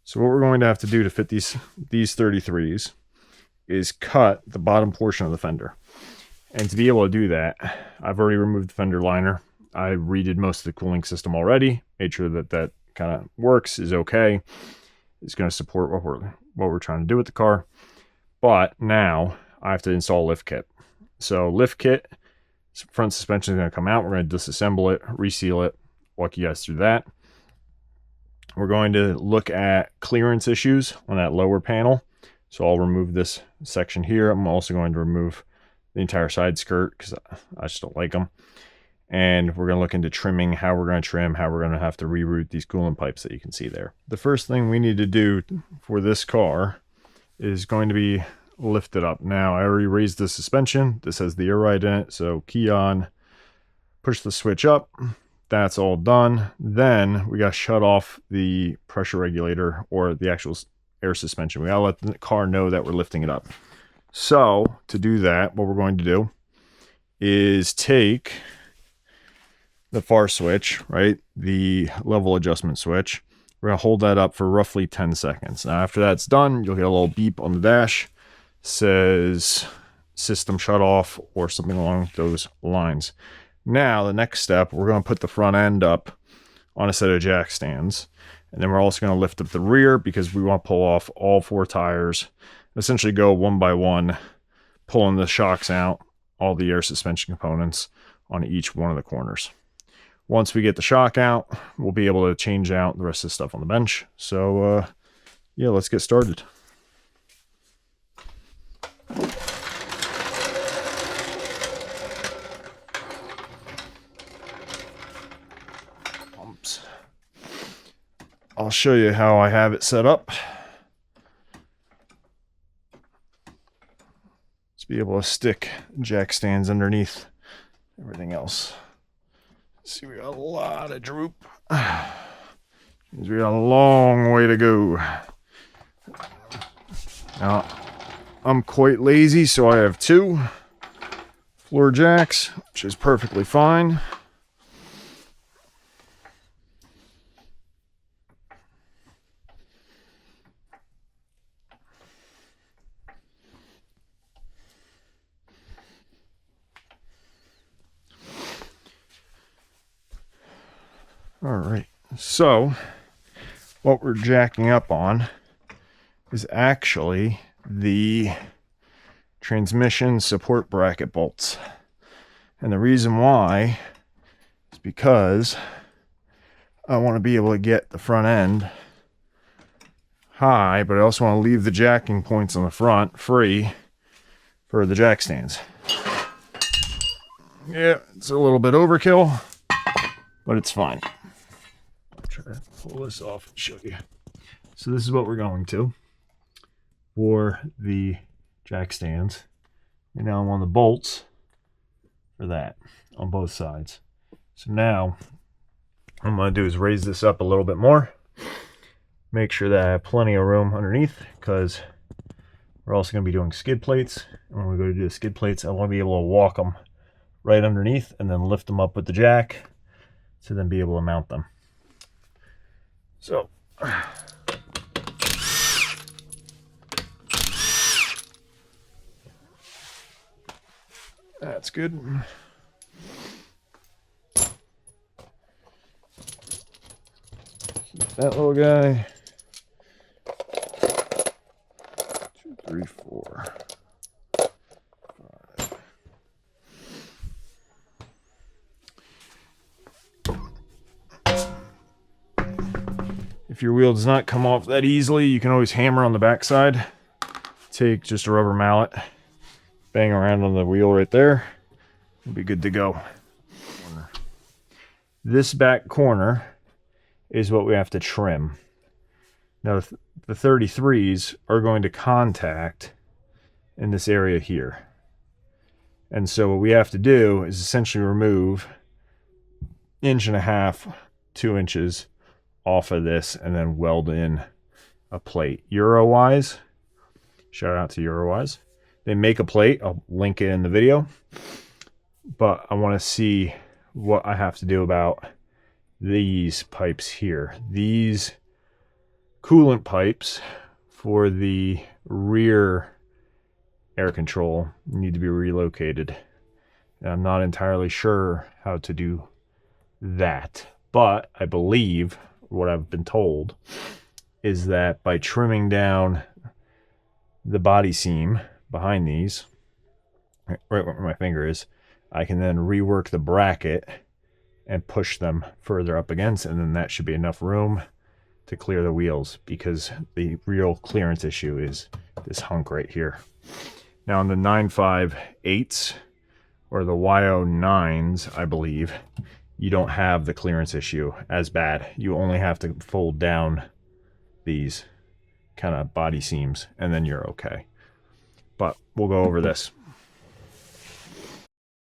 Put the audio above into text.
So what we're going to have to do to fit these 33s is cut the bottom portion of the fender. And to be able to do that, I've already removed the fender liner. I redid most of the cooling system already, made sure that that kind of works, is okay. It's going to support what we're trying to do with the car. But now I have to install a lift kit. So lift kit, front suspension is going to come out. We're going to disassemble it, reseal it, walk you guys through that. We're going to look at clearance issues on that lower panel. So I'll remove this section here. I'm also going to remove the entire side skirt because I just don't like them. And we're going to look into trimming, how we're going to trim, how we're going to have to reroute these coolant pipes that you can see there. The first thing we need to do for this car is going to be lift it up. Now, I already raised the suspension. This has the air ride in it. So key on, push the switch up. That's all done. Then we got to shut off the pressure regulator or the actual air suspension. We got to let the car know that we're lifting it up. So to do that, what we're going to do is take the far switch, right? The level adjustment switch. We're going to hold that up for roughly 10 seconds. Now, after that's done, you'll get a little beep on the dash. Says system shut off or something along those lines. Now, the next step, we're going to put the front end up on a set of jack stands. And then we're also going to lift up the rear because we want to pull off all 4 tires. Essentially go one by one, pulling the shocks out, all the air suspension components on each one of the corners. Once we get the shock out, we'll be able to change out the rest of the stuff on the bench. So, yeah, let's get started. Pumps. I'll show you how I have it set up. Let's be able to stick jack stands underneath everything else. See, we got a lot of droop. Means we got a long way to go. Now, I'm quite lazy, so I have 2 floor jacks, which is perfectly fine. All right, so what we're jacking up on is actually the transmission support bracket bolts. And the reason why is because I want to be able to get the front end high, but I also want to leave the jacking points on the front free for the jack stands. Yeah, it's a little bit overkill, but it's fine. Try to pull this off and show you. So this is what we're going to for the jack stands. And now I'm on the bolts for that on both sides. So now what I'm going to do is raise this up a little bit more. Make sure that I have plenty of room underneath because we're also going to be doing skid plates. And when we go to do the skid plates, I want to be able to walk them right underneath and then lift them up with the jack to then be able to mount them. So, that's good. Keep that little guy. 2, 3, 4, 5. If your wheel does not come off that easily, you can always hammer on the backside. Take just a rubber mallet, bang around on the wheel right there. You'll be good to go. This back corner is what we have to trim. Now the 33s are going to contact in this area here. And so what we have to do is essentially remove 1.5 to 2 inches off of this and then weld in a plate. Eurowise, shout out to Eurowise. They make a plate. I'll link it in the video. But I want to see what I have to do about these pipes here. These coolant pipes for the rear air control need to be relocated. And I'm not entirely sure how to do that, but I believe what I've been told is that by trimming down the body seam behind these, right where my finger is, I can then rework the bracket and push them further up against, and then that should be enough room to clear the wheels, because the real clearance issue is this hunk right here. Now on the 958s or the YO9s, I believe, you don't have the clearance issue as bad. You only have to fold down these kind of body seams and then you're okay. But we'll go over this.